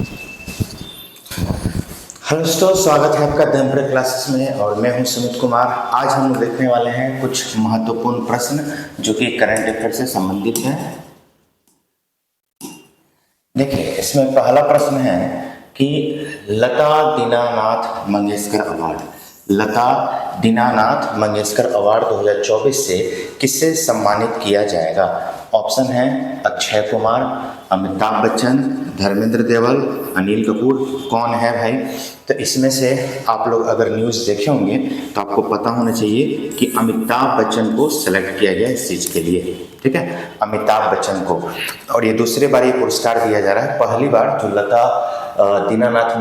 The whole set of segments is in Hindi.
हेलो दोस्तों, स्वागत है आपका दैनिक क्लासेस में और मैं हूं सुमित कुमार। आज हम लोग देखने वाले हैं कुछ महत्वपूर्ण प्रश्न जो कि करंट अफेयर से संबंधित हैं। देखिए, इसमें पहला प्रश्न है कि लता दीनानाथ मंगेशकर अवार्ड, लता दीनानाथ मंगेशकर अवार्ड 2024 से किससे सम्मानित किया जाएगा? ऑप्शन है अक्षय कुमार, अमिताभ बच्चन, धर्मेंद्र देवल, अनिल कपूर। कौन है भाई? तो इसमें से आप लोग अगर न्यूज़ देखे होंगे तो आपको पता होना चाहिए कि अमिताभ बच्चन को सेलेक्ट किया गया इस चीज़ के लिए, ठीक है, अमिताभ बच्चन को। और ये दूसरी बार ये पुरस्कार दिया जा रहा है। पहली बार जो लता दीनानाथ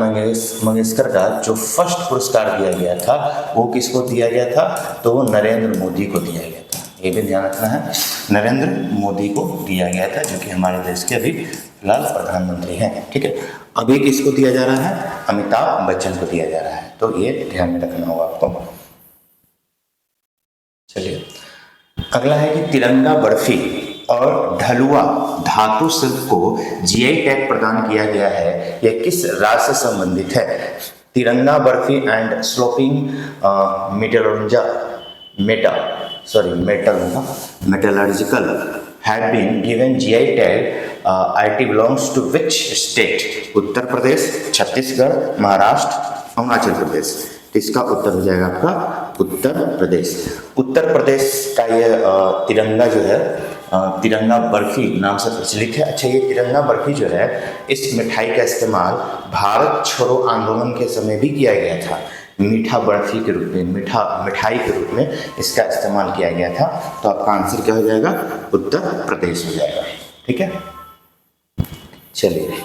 मंगेशकर का जो फर्स्ट पुरस्कार दिया गया था वो किसको दिया गया था? तो वो नरेंद्र मोदी को दिया गया था। ये भी ध्यान रखना है, नरेंद्र मोदी को दिया गया था, जो कि हमारे देश के अभी फिलहाल प्रधानमंत्री हैं, ठीक है। अभी किसको दिया जा रहा है? अमिताभ बच्चन को दिया जा रहा है, तो ये ध्यान में रखना होगा आपको। चलिए, अगला है कि तिरंगा बर्फी और ढलुआ धातु शिल्प को जीआई टैग प्रदान किया गया है, यह किस राज्य से संबंधित है? तिरंगा barfi and sloping metallurgical had been given GI tag. IT belongs to which state? Uttar Pradesh, Chhattisgarh, Maharashtra, Arunachal Pradesh. इसका उत्तर हो जाएगा आपका उत्तर प्रदेश। उत्तर प्रदेश का ये तिरंगा जो है तिरंगा बर्फी नाम से प्रचलित है। अच्छा, ये तिरंगा बर्फी जो है, इस मिठाई का इस्तेमाल भारत छोड़ो आंदोलन के समय भी किया गया था। मीठा बर्फी के रूप में, मिठाई के रूप में इसका इस्तेमाल किया गया था। तो आपका आंसर क्या हो जाएगा? उत्तर प्रदेश हो जाएगा, ठीक है। चलिए,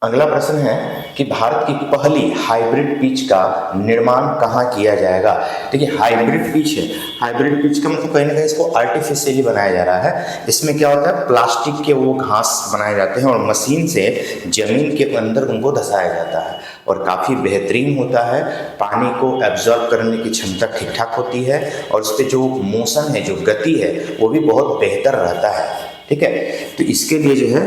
अगला प्रश्न है कि भारत की पहली हाइब्रिड पिच का निर्माण कहाँ किया जाएगा? देखिए, हाइब्रिड पिच है, हाइब्रिड पिच का मतलब कहीं ना कहीं इसको आर्टिफिशियली बनाया जा रहा है। इसमें क्या होता है, प्लास्टिक के वो घास बनाए जाते हैं और मशीन से जमीन के अंदर उनको धंसाया जाता है और काफ़ी बेहतरीन होता है। पानी को एब्जॉर्ब करने की क्षमता ठीक ठाक होती है और उस पर जो मोशन है, जो गति है, वो भी बहुत बेहतर रहता है, ठीक है। तो इसके लिए जो है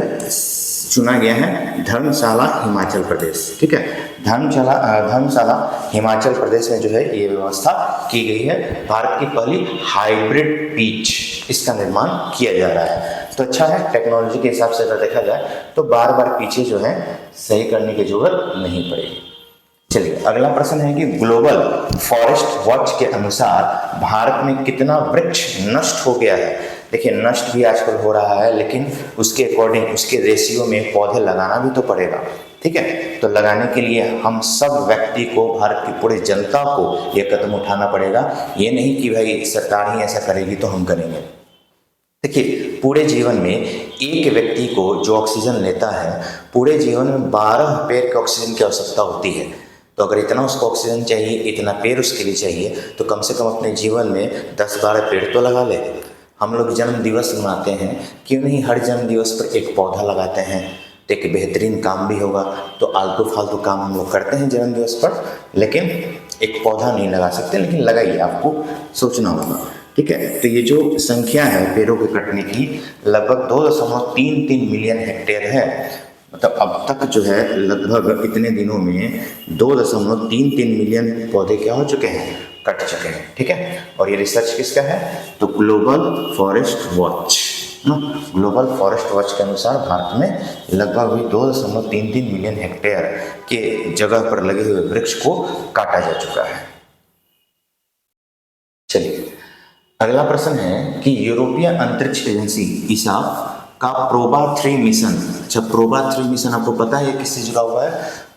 चुना गया है धर्मशाला हिमाचल प्रदेश, ठीक है। धर्मशाला हिमाचल प्रदेश में जो है ये व्यवस्था की गई है। भारत की पहली हाइब्रिड पिच, इसका निर्माण किया जा रहा है। तो अच्छा है, टेक्नोलॉजी के हिसाब से अगर देखा जाए तो बार बार पीछे जो है सही करने की जरूरत नहीं पड़ेगी। चलिए, अगला प्रश्न है कि ग्लोबल फॉरेस्ट वॉच के अनुसार भारत में कितना वृक्ष नष्ट हो गया है? देखिए, नष्ट भी आजकल हो रहा है, लेकिन उसके अकॉर्डिंग, उसके रेशियो में पौधे लगाना भी तो पड़ेगा, ठीक है। तो लगाने के लिए हम सब व्यक्ति को, भारत की पूरी जनता को ये कदम उठाना पड़ेगा। ये नहीं कि भाई सरकार ही ऐसा करेगी तो हम करेंगे। देखिए, पूरे जीवन में एक व्यक्ति को जो ऑक्सीजन लेता है, पूरे जीवन में 12 पेड़ के ऑक्सीजन की आवश्यकता होती है। तो अगर इतना उसको ऑक्सीजन चाहिए, इतना पेड़ उसके लिए चाहिए, तो कम से कम अपने जीवन में 10-12 पेड़ तो लगा ले। हम लोग जन्म दिवस मनाते हैं, क्यों नहीं हर जन्म दिवस पर एक पौधा लगाते हैं? तो एक बेहतरीन काम भी होगा। तो आलतू फालतू काम हम लोग करते हैं जन्म दिवस पर, लेकिन एक पौधा नहीं लगा सकते। लेकिन लगाइए, आपको सोचना होगा, ठीक है। तो ये जो संख्या है पेड़ों के कटने की, लगभग 2.33 मिलियन हेक्टेयर है। मतलब अब तक जो है लगभग इतने दिनों में 2.33 मिलियन पौधे क्या हो चुके हैं? कट चुके हैं, ठीक है। और ये रिसर्च किसका है? तो global forest watch, global forest watch के अनुसार भारत में लगभग 2.33 मिलियन हेक्टेयर के जगह पर लगे हुए वृक्ष को काटा जा चुका है। चलिए, अगला प्रश्न है कि यूरोपीय अंतरिक्ष एजेंसी ईसा का प्रोबा 3 मिशन, अच्छा प्रोबा 3 मिशन आपको पता है किससे जुड़ा हुआ है?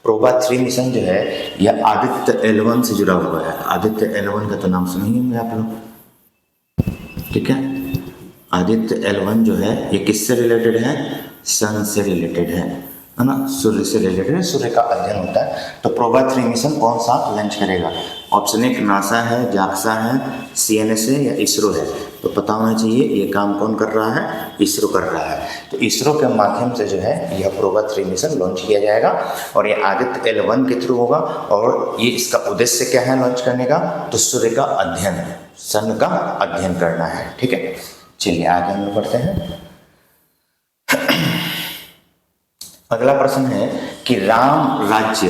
प्रोबा 3 मिशन जो है यह आदित्य L1 से जुड़ा हुआ है। आदित्य L1 का तो नाम सुने ही होंगे आप लोग, ठीक है। आदित्य L1 जो है ये किससे रिलेटेड है? सन से रिलेटेड है ना, सूर्य से रिलेटेड है, सूर्य का अध्ययन होता है। तो प्रोबा 3 मिशन कौन सा लॉन्च करेगा? ऑप्शन 1 नासा है, जाक्सा है, CNSA या इसरो है। तो पता होना चाहिए ये काम कौन कर रहा है? इसरो कर रहा है। तो इसरो के माध्यम से जो है यह प्रोबा 3 मिशन लॉन्च किया जाएगा और ये आदित्य L1 के थ्रू होगा। और ये इसका उद्देश्य क्या है लॉन्च करने का? तो सूर्य का अध्ययन, सन का अध्ययन करना है, ठीक है। चलिए आगे हम बढ़ते हैं। अगला प्रश्न है कि राम राज्य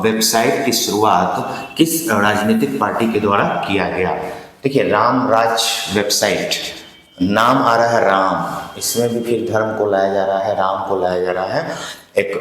वेबसाइट की शुरुआत किस राजनीतिक पार्टी के द्वारा किया गया। देखिए, राम राज्य वेबसाइट, नाम आ रहा है राम, इसमें भी फिर धर्म को लाया जा रहा है, राम को लाया जा रहा है, एक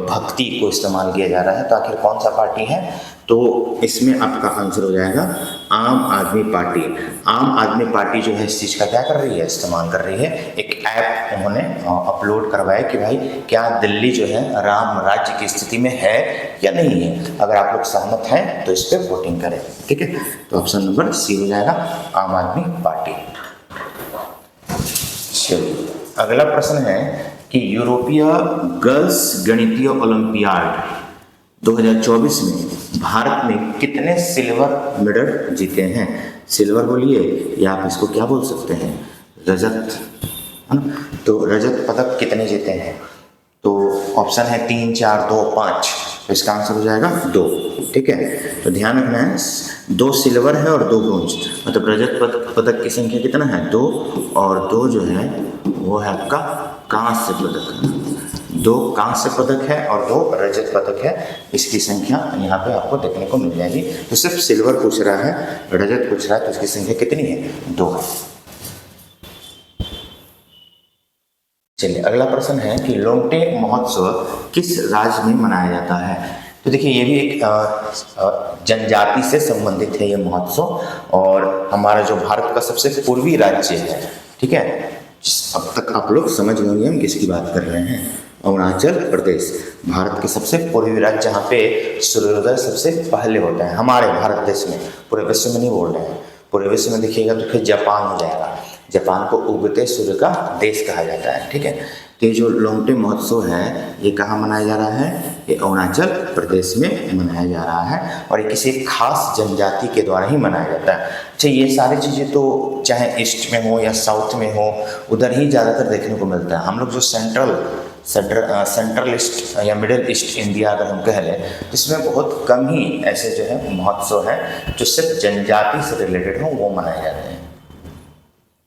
भक्ति को इस्तेमाल किया जा रहा है। तो आखिर कौन सा पार्टी है, तो इसमें आपका आंसर हो जाएगा आम आदमी पार्टी। आम आदमी पार्टी जो है इस चीज़ का क्या कर रही है, इस्तेमाल कर रही है। एक ऐप उन्होंने अपलोड करवाया कि भाई क्या दिल्ली जो है राम राज्य की स्थिति में है या नहीं है। अगर आप लोग सहमत हैं तो इस पर वोटिंग करें, ठीक है। तो ऑप्शन नंबर सी हो जाएगा आम आदमी पार्टी। चलिए, अगला प्रश्न है कि यूरोपीय गर्ल्स गणितीय ओलंपियाड 2024 में भारत ने कितने सिल्वर मेडल जीते हैं। सिल्वर बोलिए या आप इसको क्या बोल सकते हैं, रजत, है ना। तो रजत पदक कितने जीते हैं, तो ऑप्शन है 3, 4, 2, 5। तो इसका आंसर हो जाएगा 2, ठीक है। तो ध्यान रखना है 2 सिल्वर है और 2 ब्रोंज, मतलब रजत पदक की संख्या कितना है 2, और 2 जो है वो है आपका कांस्य पदक। 2 कांस्य पदक है और 2 रजत पदक है। इसकी संख्या यहाँ पे आपको देखने को मिल जाएगी। तो सिर्फ सिल्वर पूछ रहा है, रजत पूछ रहा है, तो इसकी संख्या कितनी है 2। चलिए, अगला प्रश्न है कि लोंगटे महोत्सव किस राज्य में मनाया जाता है। तो देखिए, ये भी एक जनजाति से संबंधित है ये महोत्सव, और हमारा जो भारत का सबसे पूर्वी राज्य है, ठीक है। अब तक आप लोग समझ गए हम किसकी बात कर रहे हैं, अरुणाचल प्रदेश। भारत के सबसे पूर्वी राज्य जहाँ पे सूर्योदय सबसे पहले होता है हमारे भारत देश में, पूरे विश्व में नहीं बोल रहे हैं। पूरे विश्व में देखिएगा तो फिर जापान हो जाएगा। जापान को उगते सूर्य का देश कहा जाता है, ठीक है। तो ये जो लोंगटे महोत्सव है ये कहाँ मनाया जा रहा है, ये अरुणाचल प्रदेश में मनाया जा रहा है, और ये किसी खास जनजाति के द्वारा ही मनाया जाता है। अच्छा, ये सारी चीज़ें तो चाहे ईस्ट में हो या साउथ में हो, उधर ही ज़्यादातर देखने को मिलता है। हम लोग जो सेंट्रल ईस्ट या मिडिल ईस्ट इंडिया अगर हम कह लें, तो इसमें बहुत कम ही ऐसे जो है महोत्सव हैं जो सिर्फ जनजाति से रिलेटेड हो, वो मनाए जाते हैं।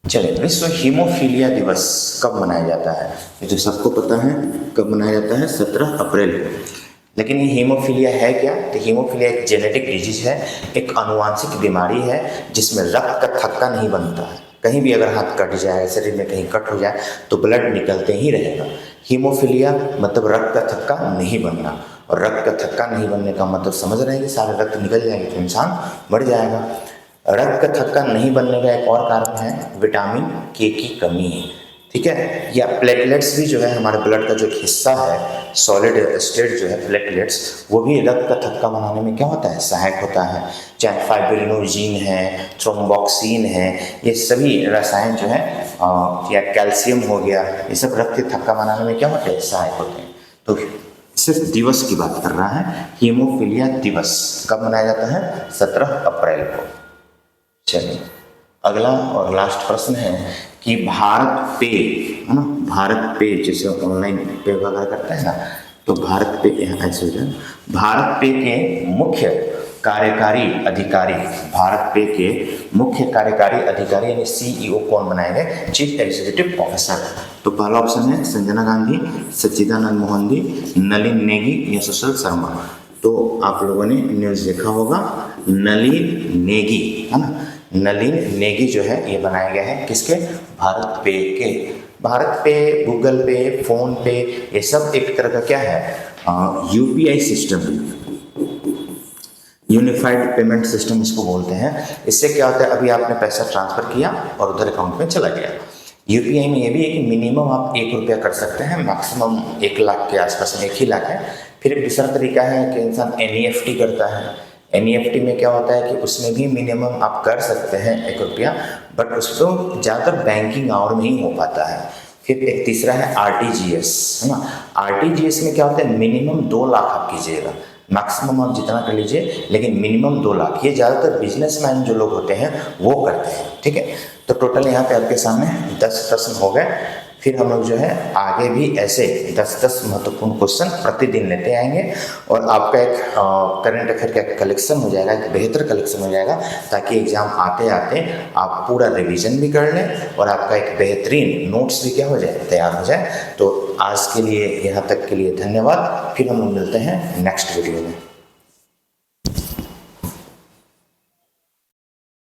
चलिए, विश्व हीमोफीलिया दिवस कब मनाया जाता है, ये तो सबको पता है कब मनाया जाता है, 17 अप्रैल को। लेकिन ये हीमोफीलिया है क्या, तो हीमोफीलिया एक जेनेटिक डिजीज है, एक आनुवांशिक बीमारी है जिसमें रक्त का थक्का नहीं बनता है। कहीं भी अगर हाथ कट जाए, शरीर में कहीं कट हो जाए तो ब्लड निकलते ही रहेगा। हीमोफीलिया मतलब रक्त का थक्का नहीं बनना, और रक्त का थक्का नहीं बनने का मतलब समझ रहे हैं कि सारे रक्त निकल जाएंगे तो इंसान मर जाएगा। रक्त का थक्का नहीं बनने का एक और कारण है विटामिन के की कमी है, ठीक है। या प्लेटलेट्स भी जो है हमारे ब्लड का जो एक हिस्सा है, सॉलिड स्टेट जो है प्लेटलेट्स, वो भी रक्त का थक्का बनाने में क्या होता है, सहायक होता है। चाहे फाइब्रिनोजेन है, थ्रोम्बोक्सिन है, ये सभी रसायन जो है या कैल्शियम हो गया, ये सब रक्त के थक्का बनाने में क्या होते हैं, सहायक होते हैं। तो सिर्फ दिवस की बात कर रहा है, हीमोफीलिया दिवस कब मनाया जाता है, 17 अप्रैल को। चलिए, अगला और लास्ट प्रश्न है कि भारत पे, है ना, भारत पे जैसे ऑनलाइन पे वगैरह करते हैं ना, तो भारत पे यहाँ ऐसे हो जाए, भारत पे के मुख्य कार्यकारी अधिकारी, भारत पे के मुख्य कार्यकारी अधिकारी यानी CEO कौन बनाए गए, चीफ एग्जीक्यूटिव ऑफिसर। तो पहला ऑप्शन है संजना गांधी, सच्चिदानंद मोहंती, नलिन नेगी या सुशील शर्मा। तो आप लोगों ने न्यूज़ देखा होगा, नलिन नेगी, है ना, नलिन नेगी जो है ये बनाया गया है किसके, भारत पे के। भारत पे, गूगल पे, फोन पे, ये सब एक तरह का क्या है, UPI system, unified payment system इसको बोलते हैं। इससे क्या होता है, अभी आपने पैसा ट्रांसफर किया और उधर अकाउंट में चला गया। UPI में ये भी है कि मिनिमम आप 1 रुपया कर सकते हैं, मैक्सिमम 1 लाख के आसपास में 1 ही लाख है। फिर एक दूसरा तरीका है कि इंसान NEFT करता है। NEFT में क्या होता है कि उसमें भी मिनिमम आप कर सकते हैं 1 रुपया, बट उसको ज़्यादातर बैंकिंग आवर में ही हो पाता है। फिर एक तीसरा है RTGS, है ना। RTGS में क्या होता है, मिनिमम 2 लाख आप कीजिएगा, मैक्सिमम आप जितना कर लीजिए, लेकिन मिनिमम 2 लाख। ये ज़्यादातर बिजनेसमैन जो लोग होते हैं वो करते हैं, ठीक है। तो टोटल यहाँ पे आपके सामने 10 प्रश्न हो गए। फिर हम लोग जो है आगे भी ऐसे 10-10 महत्वपूर्ण क्वेश्चन प्रतिदिन लेते आएंगे और आपका एक करंट अफेयर का कलेक्शन हो जाएगा, एक बेहतर कलेक्शन हो जाएगा, ताकि एग्जाम आते आते आप पूरा रिवीजन भी कर लें और आपका एक बेहतरीन नोट्स भी क्या हो जाए, तैयार हो जाए। तो आज के लिए यहाँ तक के लिए धन्यवाद। फिर हम लोग मिलते हैं नेक्स्ट वीडियो में।